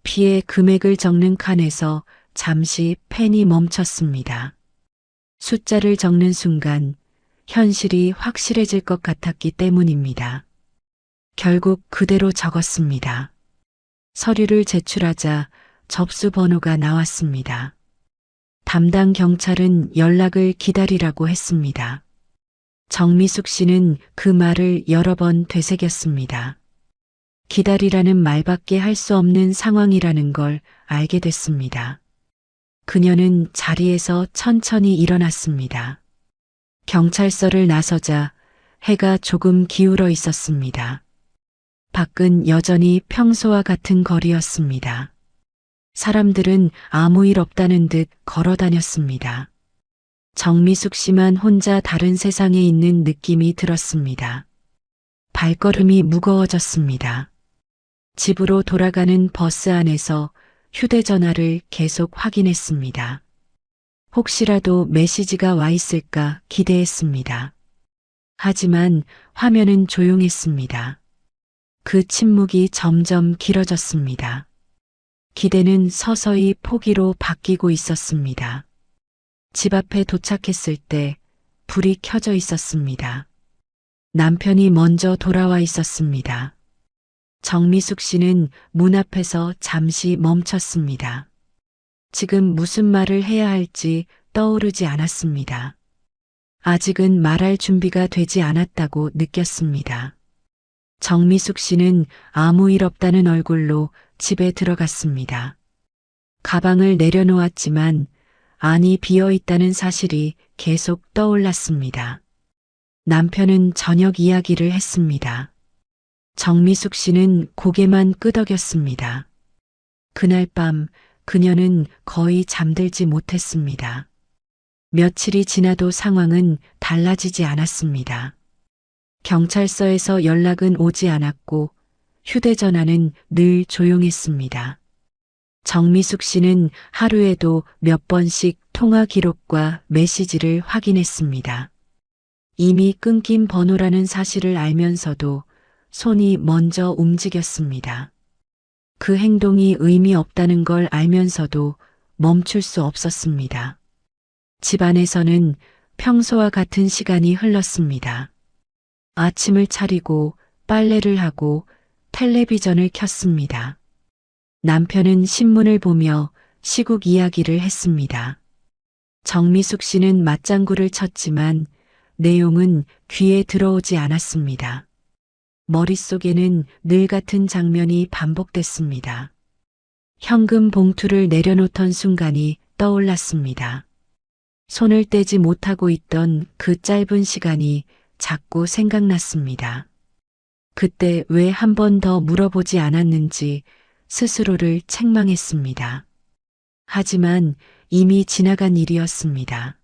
피해 금액을 적는 칸에서 잠시 펜이 멈췄습니다. 숫자를 적는 순간 현실이 확실해질 것 같았기 때문입니다. 결국 그대로 적었습니다. 서류를 제출하자 접수 번호가 나왔습니다. 담당 경찰은 연락을 기다리라고 했습니다. 정미숙 씨는 그 말을 여러 번 되새겼습니다. 기다리라는 말밖에 할 수 없는 상황이라는 걸 알게 됐습니다. 그녀는 자리에서 천천히 일어났습니다. 경찰서를 나서자 해가 조금 기울어 있었습니다. 밖은 여전히 평소와 같은 거리였습니다. 사람들은 아무 일 없다는 듯 걸어 다녔습니다. 정미숙 씨만 혼자 다른 세상에 있는 느낌이 들었습니다. 발걸음이 무거워졌습니다. 집으로 돌아가는 버스 안에서 휴대전화를 계속 확인했습니다. 혹시라도 메시지가 와 있을까 기대했습니다. 하지만 화면은 조용했습니다. 그 침묵이 점점 길어졌습니다. 기대는 서서히 포기로 바뀌고 있었습니다. 집 앞에 도착했을 때 불이 켜져 있었습니다. 남편이 먼저 돌아와 있었습니다. 정미숙 씨는 문 앞에서 잠시 멈췄습니다. 지금 무슨 말을 해야 할지 떠오르지 않았습니다. 아직은 말할 준비가 되지 않았다고 느꼈습니다. 정미숙 씨는 아무 일 없다는 얼굴로 집에 들어갔습니다. 가방을 내려놓았지만 안이 비어 있다는 사실이 계속 떠올랐습니다. 남편은 저녁 이야기를 했습니다. 정미숙 씨는 고개만 끄덕였습니다. 그날 밤 그녀는 거의 잠들지 못했습니다. 며칠이 지나도 상황은 달라지지 않았습니다. 경찰서에서 연락은 오지 않았고 휴대전화는 늘 조용했습니다. 정미숙 씨는 하루에도 몇 번씩 통화 기록과 메시지를 확인했습니다. 이미 끊긴 번호라는 사실을 알면서도 손이 먼저 움직였습니다. 그 행동이 의미 없다는 걸 알면서도 멈출 수 없었습니다. 집안에서는 평소와 같은 시간이 흘렀습니다. 아침을 차리고 빨래를 하고 텔레비전을 켰습니다. 남편은 신문을 보며 시국 이야기를 했습니다. 정미숙 씨는 맞장구를 쳤지만 내용은 귀에 들어오지 않았습니다. 머릿속에는 늘 같은 장면이 반복됐습니다. 현금 봉투를 내려놓던 순간이 떠올랐습니다. 손을 떼지 못하고 있던 그 짧은 시간이 자꾸 생각났습니다. 그때 왜 한 번 더 물어보지 않았는지 스스로를 책망했습니다. 하지만 이미 지나간 일이었습니다.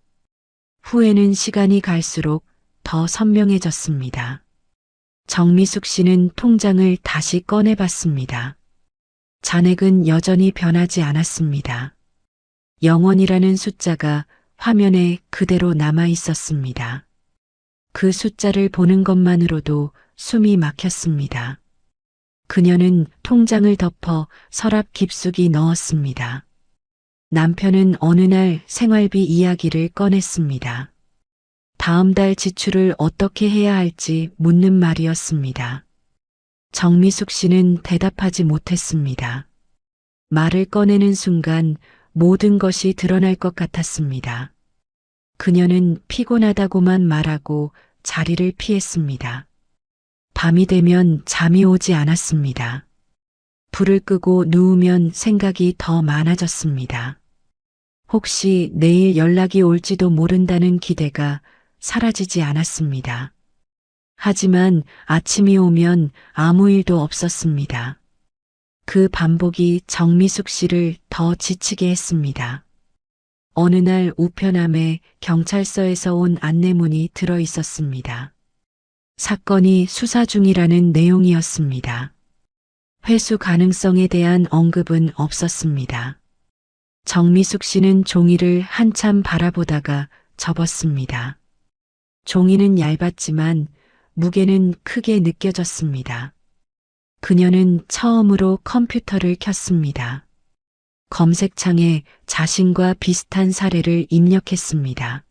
후에는 시간이 갈수록 더 선명해졌습니다. 정미숙 씨는 통장을 다시 꺼내봤습니다. 잔액은 여전히 변하지 않았습니다. 0원이라는 숫자가 화면에 그대로 남아 있었습니다. 그 숫자를 보는 것만으로도 숨이 막혔습니다. 그녀는 통장을 덮어 서랍 깊숙이 넣었습니다. 남편은 어느 날 생활비 이야기를 꺼냈습니다. 다음 달 지출을 어떻게 해야 할지 묻는 말이었습니다. 정미숙 씨는 대답하지 못했습니다. 말을 꺼내는 순간 모든 것이 드러날 것 같았습니다. 그녀는 피곤하다고만 말하고 자리를 피했습니다. 밤이 되면 잠이 오지 않았습니다. 불을 끄고 누우면 생각이 더 많아졌습니다. 혹시 내일 연락이 올지도 모른다는 기대가 사라지지 않았습니다. 하지만 아침이 오면 아무 일도 없었습니다. 그 반복이 정미숙 씨를 더 지치게 했습니다. 어느 날 우편함에 경찰서에서 온 안내문이 들어 있었습니다. 사건이 수사 중이라는 내용이었습니다. 회수 가능성에 대한 언급은 없었습니다. 정미숙 씨는 종이를 한참 바라보다가 접었습니다. 종이는 얇았지만 무게는 크게 느껴졌습니다. 그녀는 처음으로 컴퓨터를 켰습니다. 검색창에 자신과 비슷한 사례를 입력했습니다.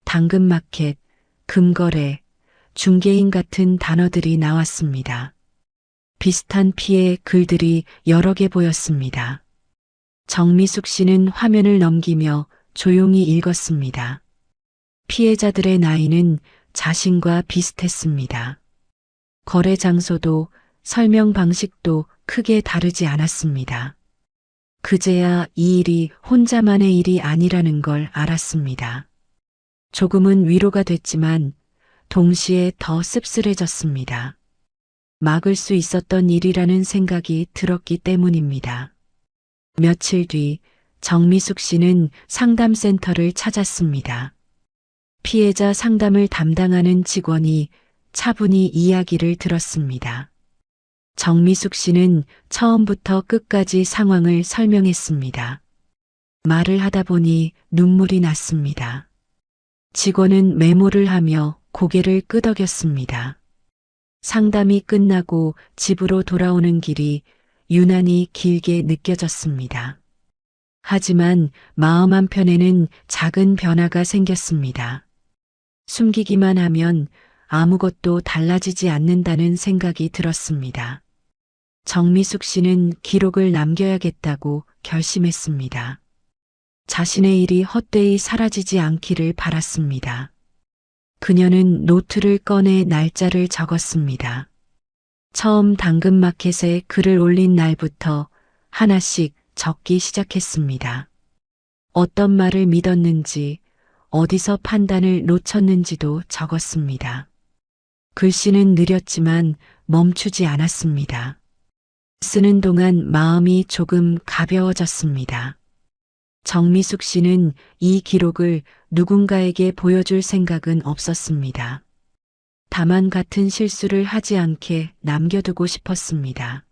당근마켓, 금거래, 중개인 같은 단어들이 나왔습니다. 비슷한 피해 글들이 여러 개 보였습니다. 정미숙 씨는 화면을 넘기며 조용히 읽었습니다. 피해자들의 나이는 자신과 비슷했습니다. 거래 장소도 설명 방식도 크게 다르지 않았습니다. 그제야 이 일이 혼자만의 일이 아니라는 걸 알았습니다. 조금은 위로가 됐지만 동시에 더 씁쓸해졌습니다. 막을 수 있었던 일이라는 생각이 들었기 때문입니다. 며칠 뒤 정미숙 씨는 상담센터를 찾았습니다. 피해자 상담을 담당하는 직원이 차분히 이야기를 들었습니다. 정미숙 씨는 처음부터 끝까지 상황을 설명했습니다. 말을 하다 보니 눈물이 났습니다. 직원은 메모를 하며 고개를 끄덕였습니다. 상담이 끝나고 집으로 돌아오는 길이 유난히 길게 느껴졌습니다. 하지만 마음 한편에는 작은 변화가 생겼습니다. 숨기기만 하면 아무것도 달라지지 않는다는 생각이 들었습니다. 정미숙 씨는 기록을 남겨야겠다고 결심했습니다. 자신의 일이 헛되이 사라지지 않기를 바랐습니다. 그녀는 노트를 꺼내 날짜를 적었습니다. 처음 당근마켓에 글을 올린 날부터 하나씩 적기 시작했습니다. 어떤 말을 믿었는지, 어디서 판단을 놓쳤는지도 적었습니다. 글씨는 느렸지만 멈추지 않았습니다. 쓰는 동안 마음이 조금 가벼워졌습니다. 정미숙 씨는 이 기록을 누군가에게 보여줄 생각은 없었습니다. 다만 같은 실수를 하지 않게 남겨두고 싶었습니다.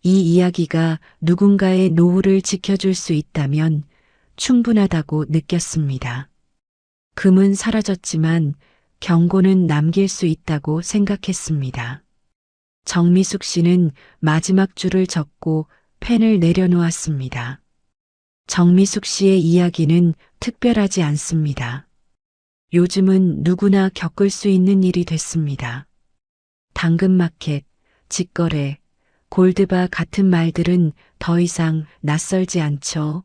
이 이야기가 누군가의 노후를 지켜줄 수 있다면 충분하다고 느꼈습니다. 금은 사라졌지만 경고는 남길 수 있다고 생각했습니다. 정미숙 씨는 마지막 줄을 적고 펜을 내려놓았습니다. 정미숙 씨의 이야기는 특별하지 않습니다. 요즘은 누구나 겪을 수 있는 일이 됐습니다. 당근마켓, 직거래, 골드바 같은 말들은 더 이상 낯설지 않죠.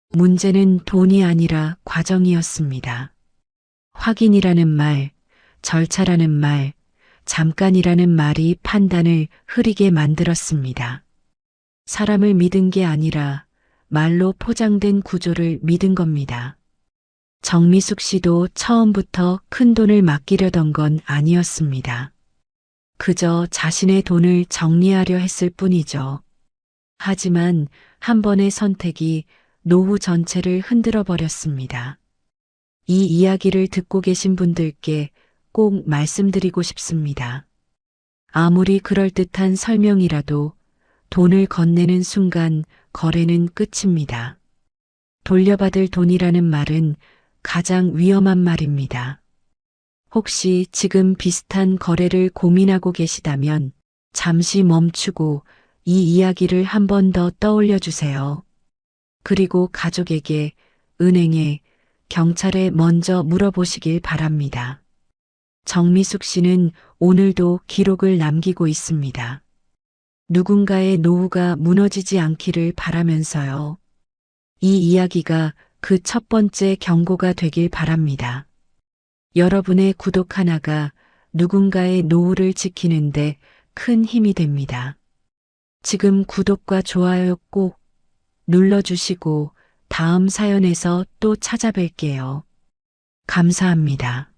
문제는 돈이 아니라 과정이었습니다. 확인이라는 말, 절차라는 말, 잠깐이라는 말이 판단을 흐리게 만들었습니다. 사람을 믿은 게 아니라 말로 포장된 구조를 믿은 겁니다. 정미숙 씨도 처음부터 큰 돈을 맡기려던 건 아니었습니다. 그저 자신의 돈을 정리하려 했을 뿐이죠. 하지만 한 번의 선택이 노후 전체를 흔들어 버렸습니다. 이 이야기를 듣고 계신 분들께 꼭 말씀드리고 싶습니다. 아무리 그럴듯한 설명이라도 돈을 건네는 순간 거래는 끝입니다. 돌려받을 돈이라는 말은 가장 위험한 말입니다. 혹시 지금 비슷한 거래를 고민하고 계시다면 잠시 멈추고 이 이야기를 한 번 더 떠올려 주세요. 그리고 가족에게, 은행에, 경찰에 먼저 물어보시길 바랍니다. 정미숙 씨는 오늘도 기록을 남기고 있습니다. 누군가의 노후가 무너지지 않기를 바라면서요. 이 이야기가 그 첫 번째 경고가 되길 바랍니다. 여러분의 구독 하나가 누군가의 노후를 지키는데 큰 힘이 됩니다. 지금 구독과 좋아요 꼭 눌러주시고 다음 사연에서 또 찾아뵐게요. 감사합니다.